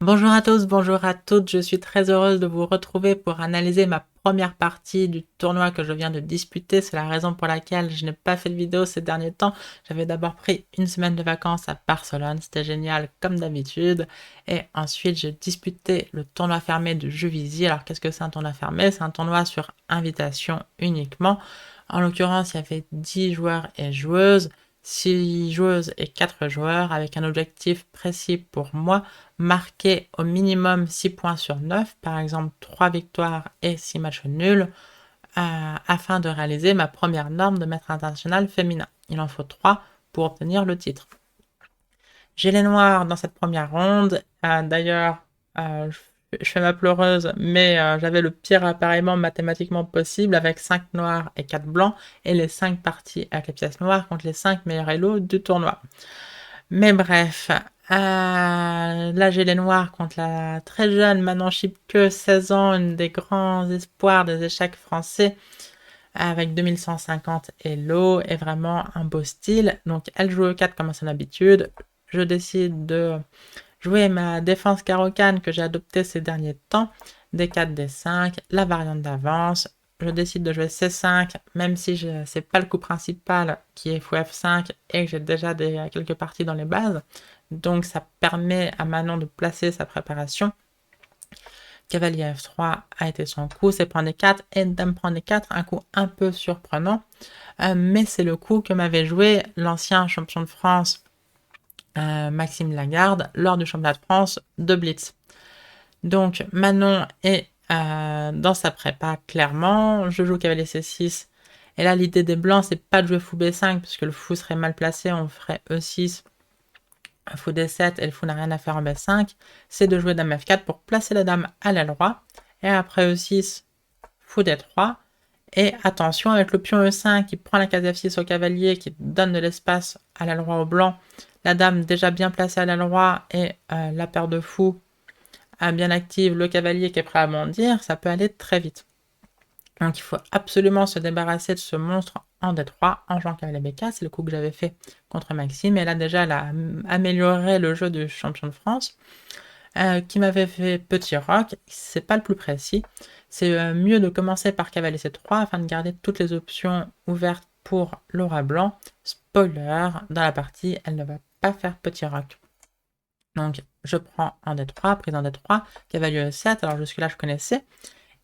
Bonjour à tous, bonjour à toutes, je suis très heureuse de vous retrouver pour analyser ma première partie du tournoi que je viens de disputer. C'est la raison pour laquelle je n'ai pas fait de vidéo ces derniers temps. J'avais d'abord pris une semaine de vacances à Barcelone, c'était génial comme d'habitude. Et ensuite j'ai disputé le tournoi fermé de Juvisy. Alors qu'est-ce que c'est un tournoi fermé? C'est un tournoi sur invitation uniquement. En l'occurrence, il y avait 10 joueurs et joueuses. 6 joueuses et 4 joueurs avec un objectif précis pour moi, marquer au minimum 6 points sur 9, par exemple 3 victoires et 6 matchs nuls, afin de réaliser ma première norme de maître international féminin. Il en faut 3 pour obtenir le titre. J'ai les noirs dans cette première ronde. D'ailleurs, je fais ma pleureuse, mais j'avais le pire appareillement mathématiquement possible avec 5 noirs et 4 blancs et les 5 parties avec les pièces noires contre les 5 meilleurs élos du tournoi. Mais bref, là j'ai les noirs contre la très jeune Manon Chipke, 16 ans, une des grands espoirs des échecs français, avec 2150 Elo et vraiment un beau style. Donc elle joue au 4 comme à son habitude. Je décide de jouer ma défense carocane que j'ai adoptée ces derniers temps, D4, D5, la variante d'avance. Je décide de jouer C5, même si c'est pas le coup principal qui est fou F5 et que j'ai déjà quelques parties dans les bases. Donc ça permet à Manon de placer sa préparation. Cavalier F3 a été son coup, c'est prendre D4 et Dame prend D4, un coup un peu surprenant. Mais c'est le coup que m'avait joué l'ancien champion de France Maxime Lagarde lors du championnat de France de Blitz. Donc Manon est dans sa prépa clairement. Je joue cavalier C6. Et là, l'idée des blancs, c'est pas de jouer fou B5, puisque le fou serait mal placé, on ferait E6, fou D7, et le fou n'a rien à faire en B5. C'est de jouer dame F4 pour placer la dame à l'aile droite. Et après E6, fou D3. Et attention, avec le pion E5 qui prend la case F6 au cavalier, qui donne de l'espace à l'aile droite au blanc, la dame déjà bien placée à l'aile droite et la paire de fous bien active, le cavalier qui est prêt à bondir, ça peut aller très vite. Donc il faut absolument se débarrasser de ce monstre en D3 en jouant cavalier B4. C'est le coup que j'avais fait contre Maxime. Et là déjà, elle a amélioré le jeu du champion de France. Qui m'avait fait petit roc. C'est pas le plus précis. C'est mieux de commencer par cavalier C3 afin de garder toutes les options ouvertes pour Laura Blanc. Spoiler, dans la partie, elle ne va pas faire petit roc. Donc, je prends en D3, prise en D3, cavalier E7, alors jusque-là, je connaissais.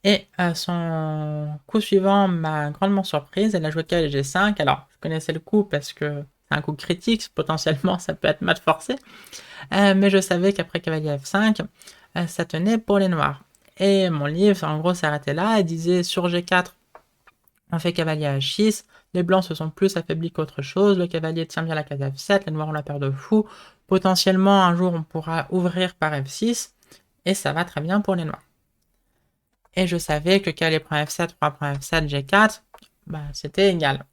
Et son coup suivant m'a grandement surprise. Elle a joué cavalier G5. Alors, je connaissais le coup parce que c'est un coup critique. Potentiellement, ça peut être mat forcé. Mais je savais qu'après cavalier F5, ça tenait pour les noirs. Et mon livre, en gros, s'arrêtait là. Il disait sur G4, on fait cavalier H6. Les blancs se sont plus affaiblis qu'autre chose. Le cavalier tient bien la case F7. Les noirs ont la paire de fous. Potentiellement, un jour, on pourra ouvrir par F6. Et ça va très bien pour les noirs. Et je savais que cavalier prend F7, roi prend F7, G4, bah, c'était égal.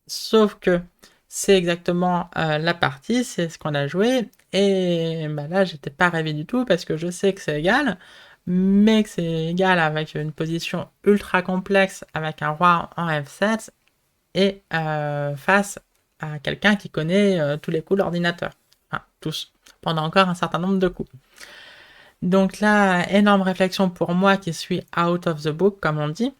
Sauf que c'est exactement la partie, c'est ce qu'on a joué. Et bah, là, j'étais pas ravi du tout parce que je sais que c'est égal, mais que c'est égal avec une position ultra complexe avec un roi en F7 et face à quelqu'un qui connaît tous les coups de l'ordinateur. Enfin, tous. Pendant encore un certain nombre de coups. Donc là, énorme réflexion pour moi qui suis out of the book, comme on dit.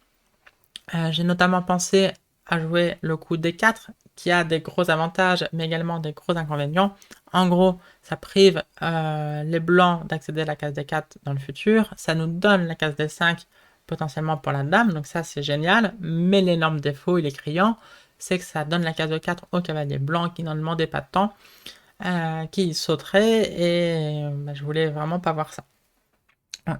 J'ai notamment pensé à jouer le coup D4, qui a des gros avantages, mais également des gros inconvénients. En gros, ça prive les blancs d'accéder à la case D4 dans le futur. Ça nous donne la case D5 potentiellement pour la dame, donc ça c'est génial. Mais l'énorme défaut, il est criant, c'est que ça donne la case D4 au cavalier blanc qui n'en demandait pas de temps, qui sauterait, et je voulais vraiment pas voir ça.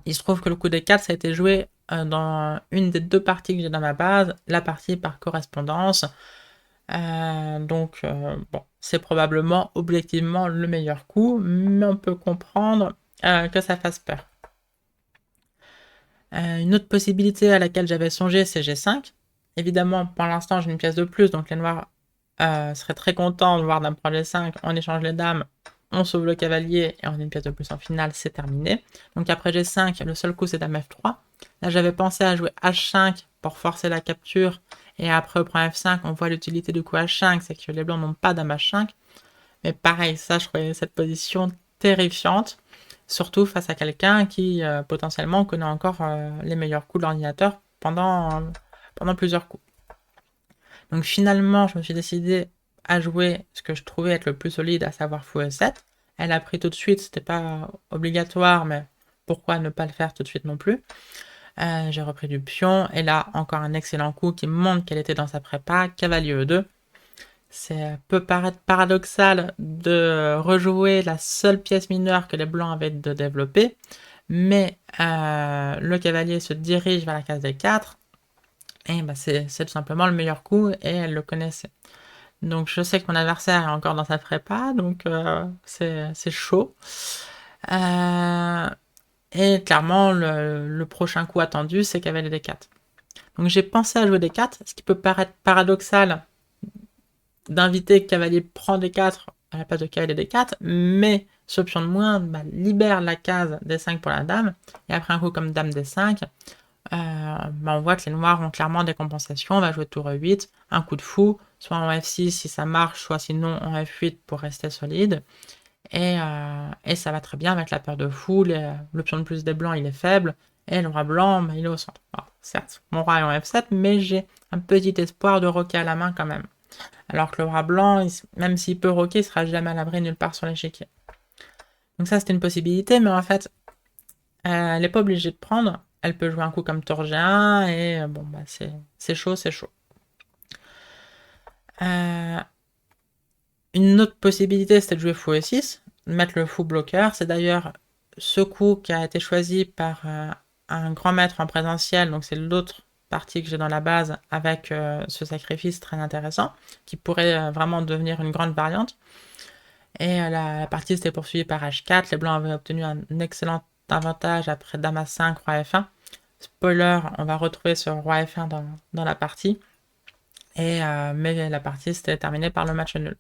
Il se trouve que le coup des 4, ça a été joué dans une des deux parties que j'ai dans ma base, la partie par correspondance. Bon, c'est probablement objectivement le meilleur coup, mais on peut comprendre que ça fasse peur. Une autre possibilité à laquelle j'avais songé, c'est G5. Évidemment, pour l'instant, j'ai une pièce de plus, donc les noirs seraient très contents de voir dame prendre G5, on échange les dames, on sauve le cavalier et on a une pièce de plus en finale, c'est terminé. Donc après G5, le seul coup c'est dame F3. Là j'avais pensé à jouer H5 pour forcer la capture, et après au point F5, on voit l'utilité du coup H5, c'est que les blancs n'ont pas dame H5. Mais pareil, ça je trouvais cette position terrifiante. surtout face à quelqu'un qui potentiellement connaît encore les meilleurs coups de l'ordinateur pendant plusieurs coups. Donc finalement, je me suis décidé à jouer ce que je trouvais être le plus solide, à savoir fou E7. Elle a pris tout de suite, c'était pas obligatoire, mais pourquoi ne pas le faire tout de suite non plus. J'ai repris du pion, et là, encore un excellent coup qui montre qu'elle était dans sa prépa, cavalier E2. Ça peut paraître paradoxal de rejouer la seule pièce mineure que les blancs avaient de développer, mais le cavalier se dirige vers la case des 4, et bah, c'est tout simplement le meilleur coup, et elle le connaissait. Donc je sais que mon adversaire est encore dans sa prépa, donc c'est chaud. Et clairement, le prochain coup attendu, c'est cavalier D4. Donc j'ai pensé à jouer D4, ce qui peut paraître paradoxal d'inviter cavalier prend D4 à la place de cavalier D4, mais ce pion de moins bah, libère la case D5 pour la dame, et après un coup comme dame D5, bah, on voit que les noirs ont clairement des compensations. On va jouer tour E8, un coup de fou, soit en F6 si ça marche, soit sinon en F8 pour rester solide. Et ça va très bien avec la paire de fou. Le pion de plus des blancs il est faible, et le roi blanc bah, il est au centre. Alors, certes, mon roi est en F7, mais j'ai un petit espoir de roquer à la main quand même. Alors que le roi blanc, même s'il peut roquer, il sera jamais à l'abri nulle part sur l'échiquier. Donc ça c'était une possibilité, mais en fait, elle n'est pas obligée de prendre. Elle peut jouer un coup comme tour G1 et bon bah c'est chaud, c'est chaud. Une autre possibilité c'était de jouer fou E6, mettre le fou bloqueur. C'est d'ailleurs ce coup qui a été choisi par un grand maître en présentiel, donc c'est l'autre partie que j'ai dans la base avec ce sacrifice très intéressant qui pourrait vraiment devenir une grande variante. Et la partie s'était poursuivie par H4. Les blancs avaient obtenu un excellent avantage après dame A5, roi F1. Spoiler, on va retrouver ce roi F1 dans la partie. Mais la partie s'était terminée par le match nul.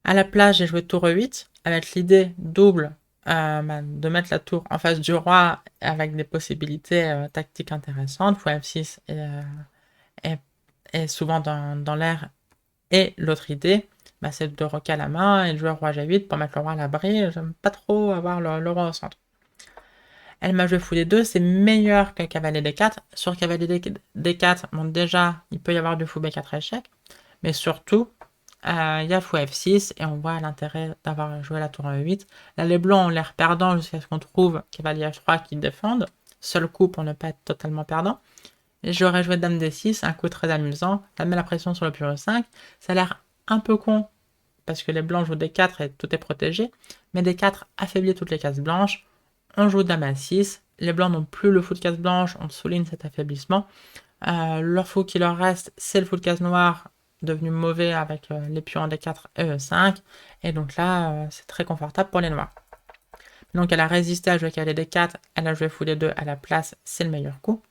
À la place, j'ai joué tour E8 avec l'idée double de mettre la tour en face du roi avec des possibilités tactiques intéressantes. Fou F6 est souvent dans l'air. Et l'autre idée, bah, c'est de roquer à la main et de jouer roi G8 pour mettre le roi à l'abri. J'aime pas trop avoir le roi au centre. Elle m'a joué fou D2, c'est meilleur que cavalier D4. Sur cavalier D4, bon déjà, il peut y avoir du fou B4 échec, mais surtout, il y a fou F6 et on voit l'intérêt d'avoir joué la tour E8. Là, les blancs ont l'air perdants jusqu'à ce qu'on trouve cavalier F3 qui défendent. Seul coup pour ne pas être totalement perdant. Et j'aurais joué dame D6, un coup très amusant. Ça met la pression sur le pion E5. Ça a l'air un peu con parce que les blancs jouent D4 et tout est protégé, mais D4 affaiblit toutes les cases blanches. On joue dame à 6, les blancs n'ont plus le fou de case blanche, on souligne cet affaiblissement. Leur fou qui leur reste, c'est le fou de case noire, devenu mauvais avec les pions D4 et E5. Et donc là, c'est très confortable pour les noirs. Donc elle a résisté à jouer cavalier D4, elle a joué fou D2 à la place, c'est le meilleur coup.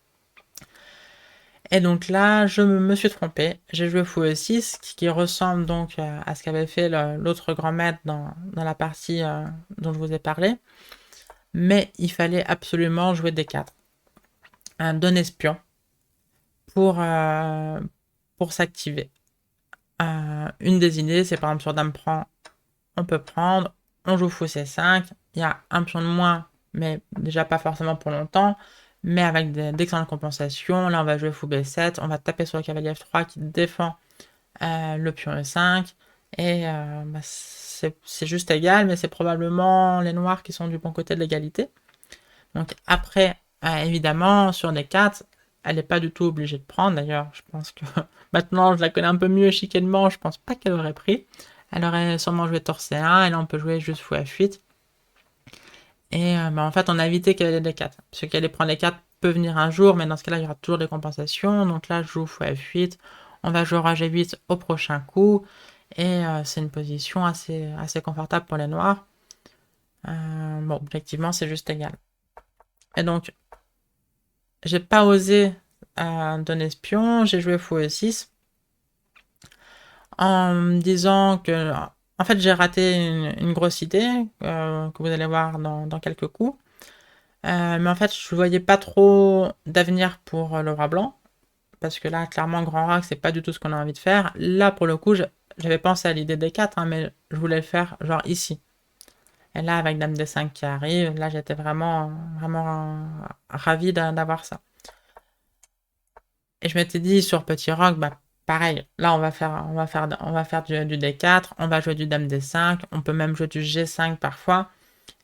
Et donc là, je me suis trompé. J'ai joué fou E6, qui ressemble donc à ce qu'avait fait l'autre grand maître dans la partie dont je vous ai parlé. Mais il fallait absolument jouer D4. D'un espion pour s'activer. Une des idées, c'est par exemple sur dame prend, on peut prendre, on joue fou C5, il y a un pion de moins, mais déjà pas forcément pour longtemps, mais avec d'excellentes compensations. Là, on va jouer fou B7, on va taper sur le cavalier F3 qui défend le pion E5, et bah, c'est juste égal, mais c'est probablement les noirs qui sont du bon côté de l'égalité. Donc après, évidemment, sur D4, elle n'est pas du tout obligée de prendre. D'ailleurs, je pense que maintenant, je la connais un peu mieux chiquement, je pense pas qu'elle aurait pris. Elle aurait sûrement joué tour C1, et là, on peut jouer juste fou F8. Et bah, en fait, on a évité qu'elle ait D4. Parce qu'elle prend D4 peut venir un jour, mais dans ce cas-là, il y aura toujours des compensations. Donc là, je joue fou F8. On va jouer roi G8 au prochain coup. Et c'est une position assez confortable pour les noirs. Bon, objectivement, c'est juste égal. Et donc, j'ai pas osé donner espion, j'ai joué fou E6 en me disant que en fait j'ai raté une grosse idée que vous allez voir dans quelques coups. Mais en fait je voyais pas trop d'avenir pour le roi blanc parce que là clairement grand roi c'est pas du tout ce qu'on a envie de faire. Là pour le coup j'avais pensé à l'idée des 4 hein, mais je voulais le faire genre ici. Et là, avec dame D5 qui arrive, là, j'étais vraiment ravi d'avoir ça. Et je m'étais dit, sur petit roc, bah, pareil, là, on va faire du D4, on va jouer du dame D5, on peut même jouer du G5 parfois.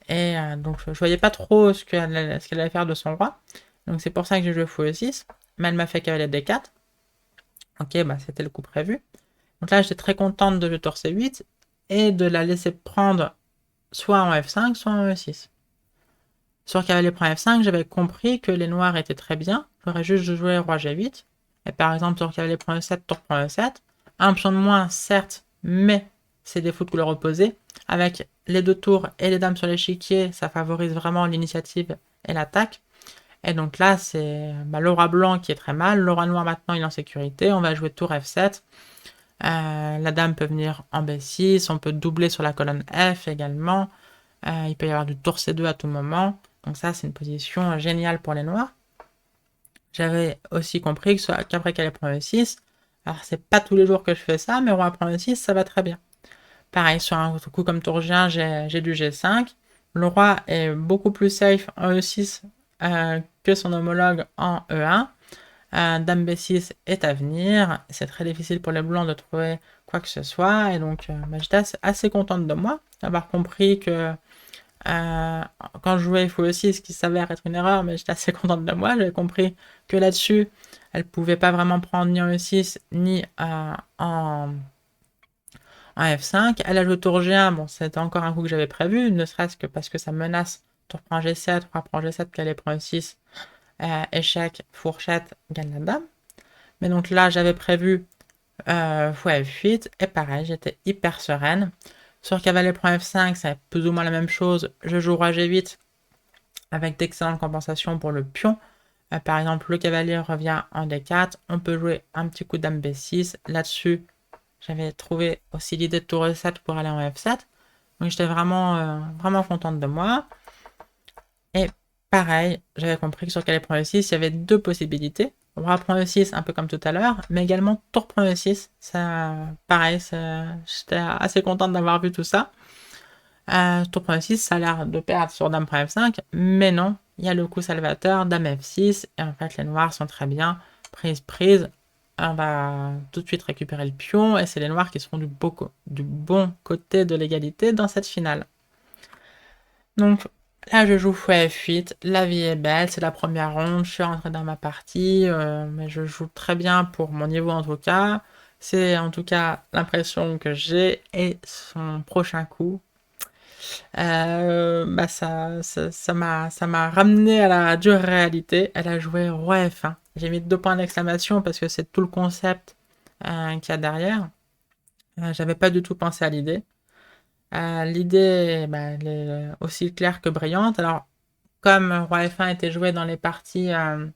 Et donc, je voyais pas trop ce qu'elle allait faire de son roi. Donc, c'est pour ça que j'ai joué fou E6. Mais elle m'a fait cavalier D4. Ok, bah, c'était le coup prévu. Donc là, j'étais très contente de jouer tour C8 et de la laisser prendre soit en F5, soit en E6. Sur cavalier prend F5, j'avais compris que les noirs étaient très bien. J'aurais juste joué roi G8. Et par exemple, sur cavalier prend E7, tour prend E7. Un pion de moins, certes, mais c'est des fous de couleur opposée. Avec les deux tours et les dames sur l'échiquier, ça favorise vraiment l'initiative et l'attaque. Et donc là, c'est le roi blanc qui est très mal. Le roi noir, maintenant, il est en sécurité. On va jouer tour F7. La dame peut venir en B6. On peut doubler sur la colonne F également. Il peut y avoir du tour C2 à tout moment. Donc ça, c'est une position géniale pour les noirs. J'avais aussi compris qu'après qu'elle prend E6, alors c'est pas tous les jours que je fais ça, mais roi prend E6, ça va très bien. Pareil, sur un coup comme tour G1, j'ai du G5. Le roi est beaucoup plus safe en E6 que son homologue en E1. Dame B6 est à venir. C'est très difficile pour les blancs de trouver quoi que ce soit. Et donc, j'étais assez contente de moi d'avoir compris que quand je jouais fou E6, ce qui s'avère être une erreur, mais j'étais assez contente de moi. J'avais compris que là-dessus, elle pouvait pas vraiment prendre ni en E6 ni en F5. Elle a joué tour G1, bon, c'était encore un coup que j'avais prévu, ne serait-ce que parce que ça menace tour prend G7, roi prend G7, qu'elle prend E6, échec, fourchette, gagne la dame. Mais donc là, j'avais prévu fou F8, et pareil, j'étais hyper sereine. Sur cavalier prend F5, c'est plus ou moins la même chose. Je joue roi G8 avec d'excellentes compensations pour le pion. Par exemple, le cavalier revient en D4. On peut jouer un petit coup dame B6. Là-dessus, j'avais trouvé aussi l'idée de tour E7 pour aller en F7. Donc j'étais vraiment contente de moi. Et pareil, j'avais compris que sur cavalier prend E6, il y avait deux possibilités. Roi prend E6, un peu comme tout à l'heure, mais également tour prend E6. Ça, pareil, j'étais assez contente d'avoir vu tout ça. Tour prend F6, ça a l'air de perdre sur dame prend F5, mais non, il y a le coup salvateur, dame F6, et en fait les noirs sont très bien, prise, on va tout de suite récupérer le pion, et c'est les noirs qui seront du bon côté de l'égalité dans cette finale. Donc là je joue fou F8, la vie est belle, c'est la première ronde, je suis rentré dans ma partie, mais je joue très bien pour mon niveau en tout cas, c'est en tout cas l'impression que j'ai, et son prochain coup, ça m'a ramené à la dure réalité. Elle a joué roi F1. J'ai mis 2 points d'exclamation parce que c'est tout le concept qu'il y a derrière. J'avais pas du tout pensé à l'idée. L'idée, elle est aussi claire que brillante. Alors, comme roi F1 était joué dans les parties euh,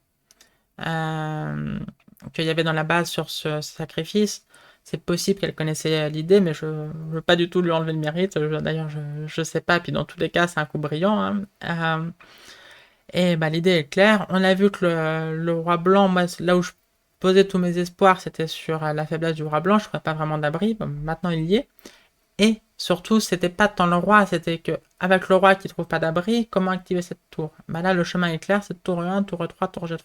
qu'il y avait dans la base sur ce sacrifice, c'est possible qu'elle connaissait l'idée, mais je ne veux pas du tout lui enlever le mérite. D'ailleurs, je sais pas. Puis dans tous les cas, c'est un coup brillant, hein. Et l'idée est claire. On a vu que le roi blanc, moi, là où je posais tous mes espoirs, c'était sur la faiblesse du roi blanc. Je ne trouvais pas vraiment d'abri. Bon, maintenant, il y est. Et surtout, c'était pas tant le roi, c'était que avec le roi qui trouve pas d'abri, comment activer cette tour? Là, le chemin est clair, c'est tour E1, tour E3, tour G3.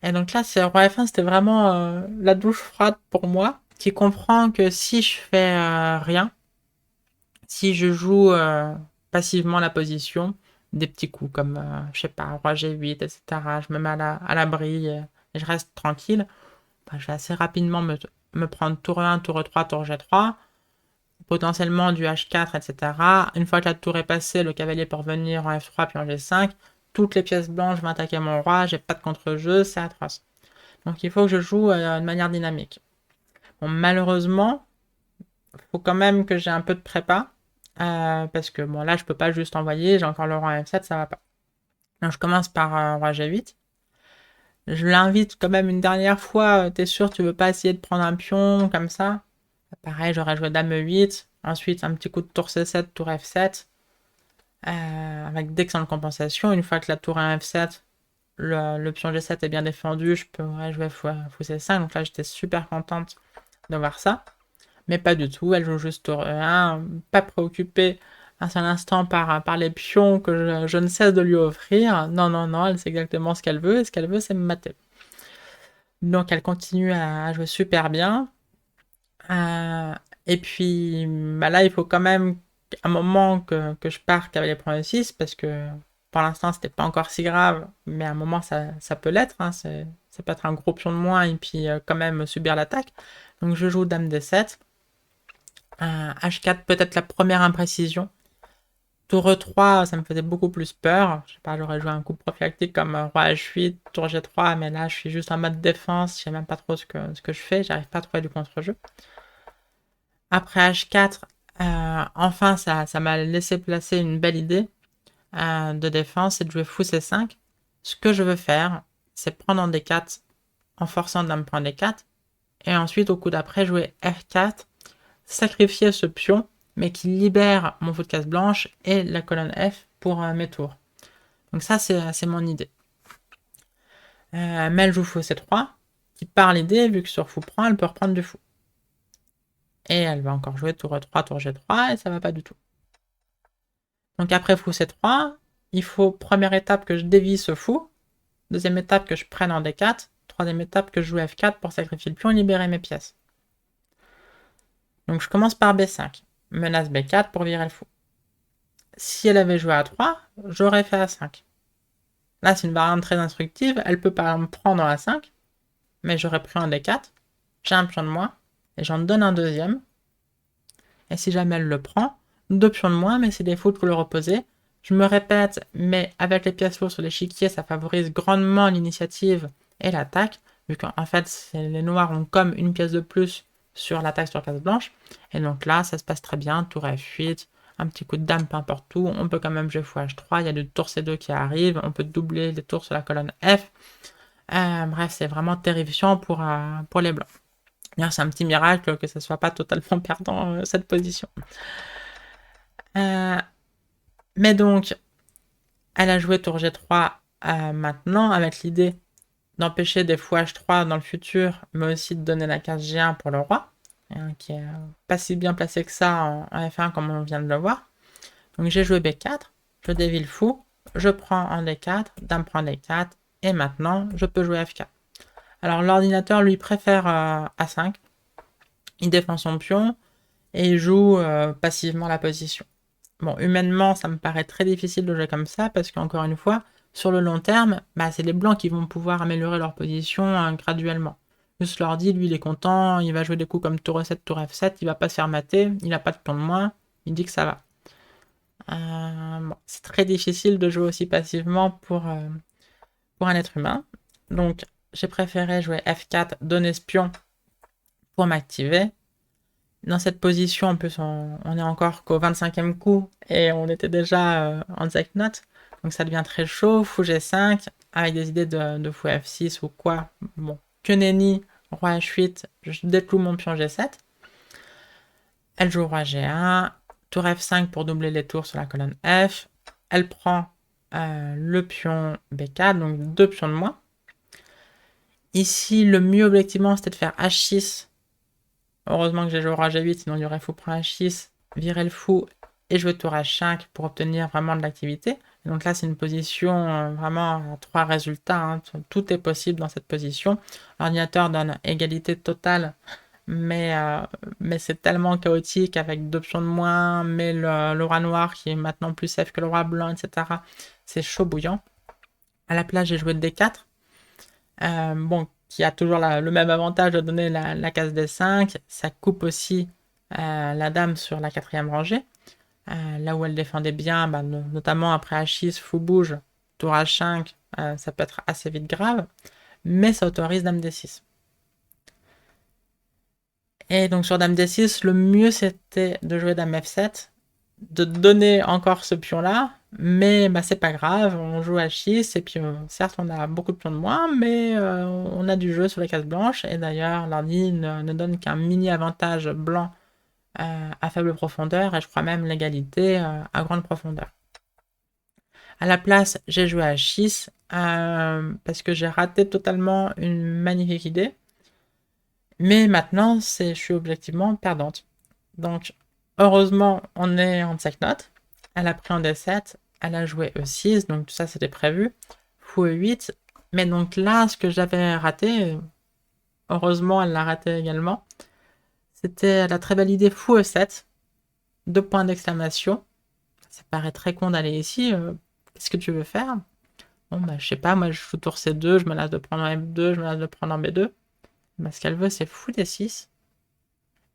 Et donc là, c'est roi F1, c'était vraiment la douche froide pour moi, qui comprend que si je fais rien, si je joue passivement la position, des petits coups comme, je sais pas, roi G8, etc., je me mets à l'abri et je reste tranquille, je vais assez rapidement me prendre tour E1, tour E3, tour G3, potentiellement du H4, etc. Une fois que la tour est passée, le cavalier peut revenir en F3 puis en G5. Toutes les pièces blanches vont attaquer mon roi, j'ai pas de contre-jeu, c'est atroce. Donc il faut que je joue de manière dynamique. Bon, malheureusement, il faut quand même que j'ai un peu de prépa. Parce que bon, là, je peux pas juste envoyer, j'ai encore le roi F7, ça va pas. Donc je commence par roi G8. Je l'invite quand même une dernière fois. T'es sûr, tu veux pas essayer de prendre un pion comme ça? Pareil, j'aurais joué dame E8. Ensuite, un petit coup de tour C7, tour F7. Avec d'excellentes compensations. Une fois que la tour est en F7, le pion G7 est bien défendu, je pourrais jouer fou C5. Donc là, j'étais super contente de voir ça. Mais pas du tout, elle joue juste tour E1, pas préoccupée un seul instant par les pions que je ne cesse de lui offrir. Non, non, non, elle sait exactement ce qu'elle veut, et ce qu'elle veut, c'est me mater. Donc elle continue à jouer super bien. Euh, et puis bah là, il faut quand même un moment que je parte avec les premiers 6 parce que pour l'instant, c'était pas encore si grave, mais à un moment, ça peut l'être. Hein, ça peut être un gros pion de moins et puis quand même subir l'attaque. Donc je joue Dame D7. H4, peut-être la première imprécision. Tour E3, ça me faisait beaucoup plus peur. Je sais pas, j'aurais joué un coup prophylactique comme Roi H8, Tour G3, mais là, je suis juste en mode défense. Je sais même pas trop ce que je fais. J'arrive pas à trouver du contre-jeu. Après H4, enfin, ça m'a laissé placer une belle idée de défense, c'est de jouer fou C5. Ce que je veux faire, c'est prendre en D4 en forçant Dame prendre D4, et ensuite, au coup d'après, jouer F4, sacrifier ce pion, mais qui libère mon fou de case blanche et la colonne F pour mes tours. Donc ça, c'est mon idée. Mais elle joue fou C3, qui par l'idée, vu que sur fou prend, elle peut reprendre du fou. Et elle va encore jouer tour E3, tour G3, et ça va pas du tout. Donc après fou C3, il faut, première étape, que je dévie ce fou. Deuxième étape, que je prenne en D4. Troisième étape, que je joue F4 pour sacrifier le pion et libérer mes pièces. Donc je commence par B5. Menace B4 pour virer le fou. Si elle avait joué A3, j'aurais fait A5. Là, c'est une variante très instructive. Elle peut par exemple prendre en A5, mais j'aurais pris en D4. J'ai un pion de moins, et j'en donne un deuxième. Et si jamais elle le prend, deux pions de moins, mais c'est des fous de couleur opposée. Je me répète, mais avec les pièces lourdes sur l'échiquier, ça favorise grandement l'initiative et l'attaque, vu qu'en fait, les noirs ont comme une pièce de plus sur l'attaque sur case blanche. Et donc là, ça se passe très bien, tour F8, un petit coup de dame, peu importe où. On peut quand même jouer fou H3, il y a du tour C2 qui arrive, on peut doubler les tours sur la colonne F. Bref, c'est vraiment terrifiant pour les blancs. C'est un petit miracle que ça ne soit pas totalement perdant cette position. Mais donc, elle a joué tour G3 maintenant avec l'idée d'empêcher des fous H3 dans le futur, mais aussi de donner la case G1 pour le roi, qui est pas si bien placé que ça en F1 comme on vient de le voir. Donc j'ai joué B4, je dévie le fou, je prends en D4, dame prend D4, et maintenant je peux jouer F4. Alors l'ordinateur lui préfère A5, il défend son pion et il joue passivement la position. Bon, humainement, ça me paraît très difficile de jouer comme ça parce qu'encore une fois, sur le long terme, bah, c'est les blancs qui vont pouvoir améliorer leur position graduellement. Juste leur dit, lui, il est content, il va jouer des coups comme tour E7, tour F7, il va pas se faire mater, il a pas de pion de moins, il dit que ça va. Bon, c'est très difficile de jouer aussi passivement pour un être humain. Donc, j'ai préféré jouer F4, donner ce pion pour m'activer. Dans cette position, en plus, on est encore qu'au 25e coup et on était déjà en note. Donc ça devient très chaud. Fou G5 avec des idées de fou F6 ou quoi. Bon, que nenni, roi H8, je décloue mon pion G7. Elle joue roi G1, tour F5 pour doubler les tours sur la colonne F. Elle prend le pion B4, donc deux pions de moins. Ici, le mieux objectivement, c'était de faire H6. Heureusement que j'ai joué roi G8, sinon il y aurait fou prend H6, virer le fou et jouer tour H5 pour obtenir vraiment de l'activité. Donc là, c'est une position vraiment à trois résultats. Hein. Tout est possible dans cette position. L'ordinateur donne égalité totale, mais c'est tellement chaotique avec deux pions de moins, mais le roi noir qui est maintenant plus safe que le roi blanc, etc. C'est chaud bouillant. À la place, j'ai joué D4. Bon, qui a toujours le même avantage de donner la case D5. Ça coupe aussi la dame sur la quatrième rangée. Là où elle défendait bien, bah, notamment après H6, fou bouge, tour H5, ça peut être assez vite grave. Mais ça autorise dame D6. Et donc sur dame D6, le mieux c'était de jouer dame F7, de donner encore ce pion-là, mais bah, c'est pas grave, on joue H6, et puis certes on a beaucoup de pions de moins, mais on a du jeu sur les cases blanches, et d'ailleurs l'ordi ne donne qu'un mini avantage blanc à faible profondeur, et je crois même l'égalité à grande profondeur. À la place, j'ai joué H6, parce que j'ai raté totalement une magnifique idée, Mais maintenant, je suis objectivement perdante. Donc, heureusement, on est en check-note. Elle a pris en D7, elle a joué E6, donc tout ça c'était prévu. Fou E8. Mais donc là, ce que j'avais raté, heureusement, elle l'a raté également. C'était la très belle idée fou E7. Deux points d'exclamation. Ça paraît très con d'aller ici. Qu'est-ce que tu veux faire? Bon, bah, je sais pas, moi je joue tour C2, je me lasse de prendre en F2, je me lasse de prendre en B2. Bah, ce qu'elle veut, c'est fou D6.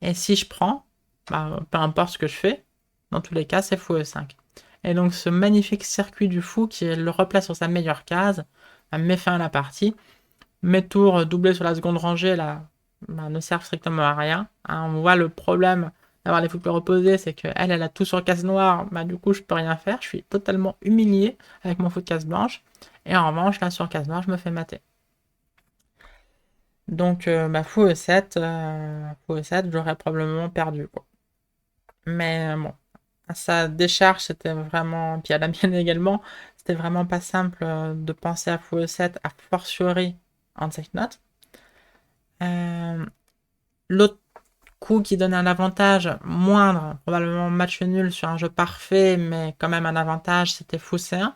Et si je prends, bah, peu importe ce que je fais, dans tous les cas, c'est fou E5. Et donc ce magnifique circuit du fou qui le replace sur sa meilleure case, bah, met fin à la partie. Mes tours doublés sur la seconde rangée là, bah, ne servent strictement à rien. Hein, on voit le problème d'avoir les foules reposées, c'est qu'elle, elle a tout sur case noire, bah, du coup je peux rien faire, je suis totalement humilié avec mon fou de case blanche. Et en revanche, là sur case noire, je me fais mater. Donc bah, fou E7, j'aurais probablement perdu, quoi. Mais bon, à sa décharge, c'était vraiment, puis à la mienne également, c'était vraiment pas simple de penser à fou E7, a fortiori en cette note. L'autre coup qui donnait un avantage moindre, probablement match nul sur un jeu parfait, mais quand même un avantage, c'était fou C1.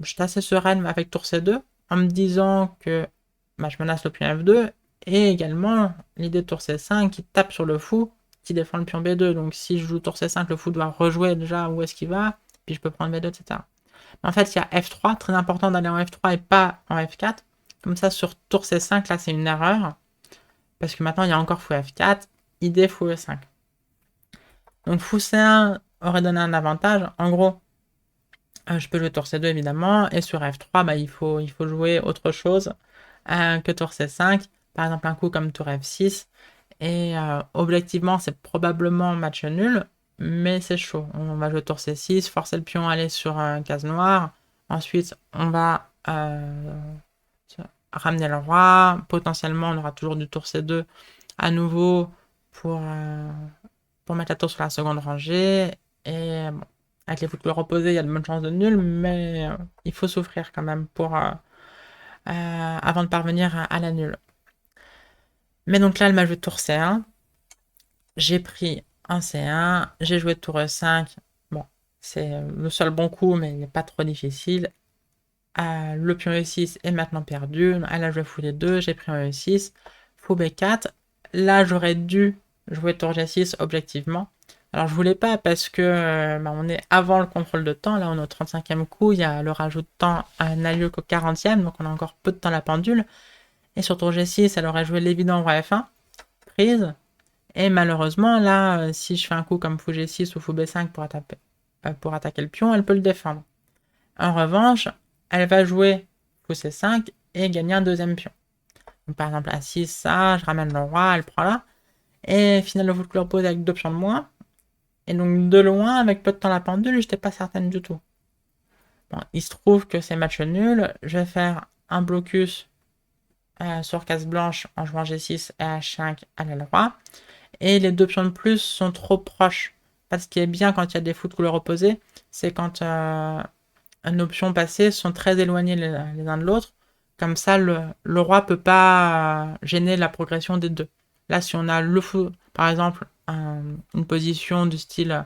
J'étais assez sereine avec tour C2, en me disant que bah, je menace le pion F2, et également l'idée de tour C5 qui tape sur le fou, qui défend le pion B2. Donc si je joue tour C5, le fou doit rejouer déjà où est-ce qu'il va, puis je peux prendre B2, etc. Mais en fait, il y a F3, très important d'aller en F3 et pas en F4. Comme ça, sur tour C5, là, c'est une erreur. Parce que maintenant, il y a encore fou F4, idée fou E5. Donc fou C1 aurait donné un avantage. En gros, je peux jouer tour C2 évidemment, et sur F3, bah, il faut jouer autre chose que tour C5, par exemple un coup comme tour F6, et objectivement c'est probablement match nul, mais c'est chaud. On va jouer tour C6, forcer le pion à aller sur case noire, ensuite on va ramener le roi, potentiellement on aura toujours du tour C2 à nouveau pour mettre la tour sur la seconde rangée, et bon, avec les footballs reposés, il y a de bonnes chances de nul, mais il faut souffrir quand même avant de parvenir à la nulle. Mais donc là, elle m'a joué tour C1. J'ai pris un C1. J'ai joué tour E5. Bon, c'est le seul bon coup, mais il n'est pas trop difficile. Le pion E6 est maintenant perdu. Elle a joué fou D2. J'ai pris un E6. Fou B4. Là, j'aurais dû jouer tour G6 objectivement. Alors je voulais pas parce que bah, on est avant le contrôle de temps, là on est au 35e coup, il y a le rajout de temps n'a lieu qu'au 40e, donc on a encore peu de temps la pendule. Et sur tour G6, elle aurait joué l'évident roi F1, prise. Et malheureusement, là, si je fais un coup comme fou G6 ou fou B5 pour attaquer le pion, elle peut le défendre. En revanche, elle va jouer fou C5 et gagner un deuxième pion. Donc, par exemple, à 6, ça, je ramène le roi, elle prend là. Et finalement, le fou de pose avec deux pions de moins. Et donc, de loin, avec peu de temps la pendule, j'étais pas certaine du tout. Bon, il se trouve que c'est match nul. Je vais faire un blocus sur case blanche en jouant G6 et H5 à l'aile roi. Et les deux pions de plus sont trop proches. Parce qu'il est bien quand il y a des fous de couleur opposée, c'est quand nos pions passés sont très éloignés les uns de l'autre. Comme ça, le roi peut pas gêner la progression des deux. Là, si on a le fou, par exemple, une position du style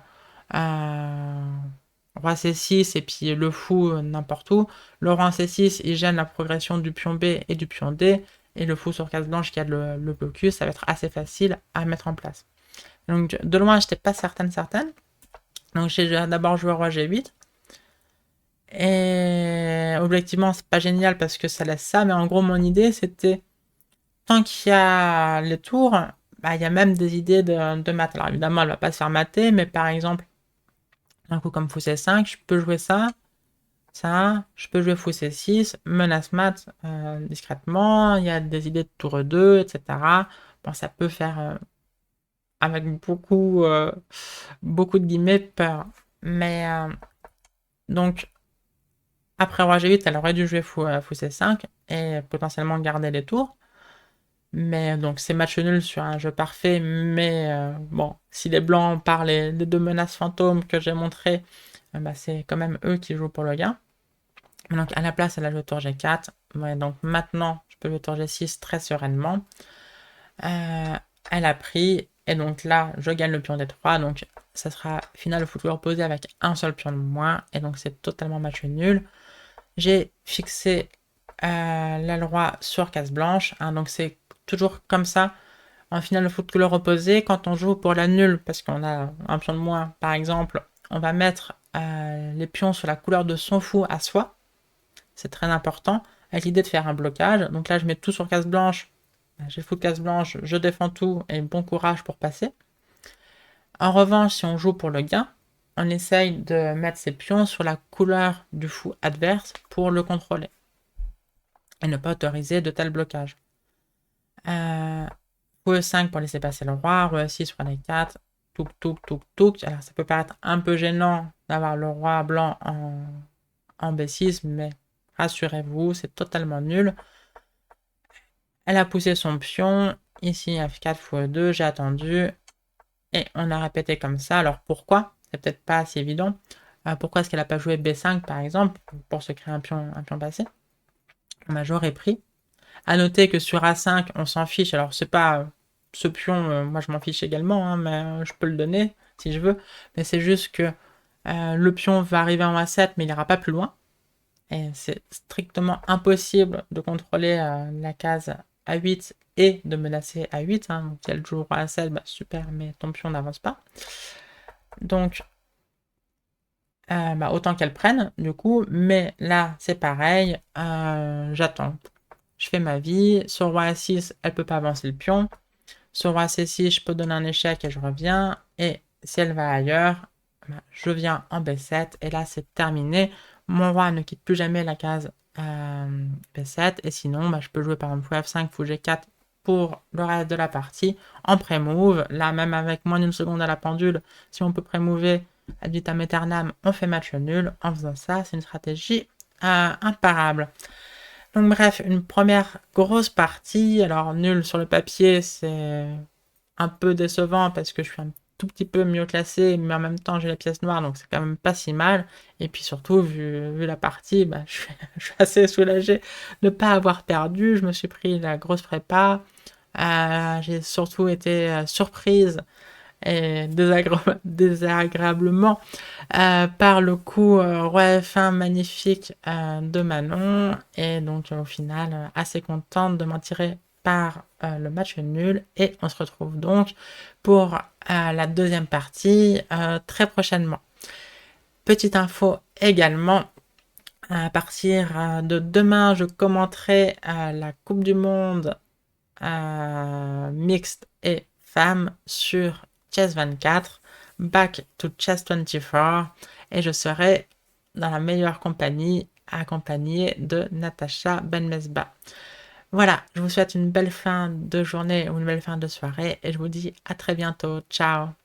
roi C6 et puis le fou n'importe où, le roi C6 il gêne la progression du pion B et du pion D, et le fou sur case blanche qui a le blocus, ça va être assez facile à mettre en place. Donc de loin, j'étais pas certaine. Donc j'ai d'abord joué roi G8. Et objectivement, c'est pas génial parce que ça laisse ça, mais en gros, mon idée c'était tant qu'il y a les tours, bah, il y a même des idées de maths. Alors évidemment, elle va pas se faire mater, mais par exemple, un coup comme fou C5, je peux jouer ça, je peux jouer fou C6, menace mat discrètement, il y a des idées de tour 2, etc. Bon, ça peut faire avec beaucoup de guillemets peur. Mais donc, après roi G8, elle aurait dû jouer fou C5 et potentiellement garder les tours. Mais donc c'est match nul sur un jeu parfait, mais bon, si les blancs par les deux menaces fantômes que j'ai montrées, bah, c'est quand même eux qui jouent pour le gain. Donc à la place, elle a joué tour G4, Ouais, donc maintenant, je peux jouer tour G6 très sereinement. Elle a pris, et donc là, je gagne le pion D3, donc ça sera finale foutoir posé avec un seul pion de moins, et donc c'est totalement match nul. J'ai fixé l'aile roi sur case blanche, hein, donc c'est toujours comme ça. En finale de foot couleur opposée, quand on joue pour la nulle, parce qu'on a un pion de moins, par exemple, on va mettre les pions sur la couleur de son fou à soi. C'est très important, avec l'idée de faire un blocage. Donc là, je mets tout sur case blanche. J'ai fou de case blanche, je défends tout et bon courage pour passer. En revanche, si on joue pour le gain, on essaye de mettre ses pions sur la couleur du fou adverse pour le contrôler et ne pas autoriser de tels blocages. Fou E5 pour laisser passer le roi, roi E6, roi D4, touk touk touk touk. Alors ça peut paraître un peu gênant d'avoir le roi blanc en B6, mais rassurez-vous, c'est totalement nul. Elle a poussé son pion, ici F4, fou E2, j'ai attendu, et on a répété comme ça. Alors pourquoi? C'est peut-être pas assez évident. Pourquoi est-ce qu'elle n'a pas joué B5 par exemple, pour se créer un pion passé? J'aurais pris. À noter que sur A5, on s'en fiche. Alors, c'est pas ce pion, moi je m'en fiche également, hein, mais je peux le donner si je veux. Mais c'est juste que le pion va arriver en A7, mais il n'ira pas plus loin. Et c'est strictement impossible de contrôler la case A8 et de menacer A8. Hein. Donc, si elle joue roi A7, bah, super, mais ton pion n'avance pas. Donc, bah, autant qu'elle prenne, du coup. Mais là, c'est pareil. J'attends. Je fais ma vie. Sur roi A6, elle peut pas avancer le pion. Sur roi C6, je peux donner un échec et je reviens. Et si elle va ailleurs, bah, je viens en B7. Et là, c'est terminé. Mon roi ne quitte plus jamais la case B7. Et sinon, bah, je peux jouer par exemple fou F5, fou G4 pour le reste de la partie en pré-move. Là, même avec moins d'une seconde à la pendule, si on peut pré-mover ad vitam aeternam, on fait match nul. En faisant ça, c'est une stratégie imparable. Donc bref, une première grosse partie. Alors nul sur le papier, c'est un peu décevant parce que je suis un tout petit peu mieux classé, mais en même temps j'ai la pièce noire, donc c'est quand même pas si mal. Et puis surtout, vu la partie, bah, je suis assez soulagé de ne pas avoir perdu. Je me suis pris la grosse prépa. J'ai surtout été surprise et désagréablement par le coup roi F1 magnifique de Manon, et donc au final assez contente de m'en tirer par le match nul, et on se retrouve donc pour la deuxième partie très prochainement. Petite info également, à partir de demain, je commenterai la Coupe du Monde mixte et femmes sur Chess24, Back to Chess24, et je serai dans la meilleure compagnie, accompagnée de Natacha Benmesba. Voilà, je vous souhaite une belle fin de journée ou une belle fin de soirée, et je vous dis à très bientôt. Ciao!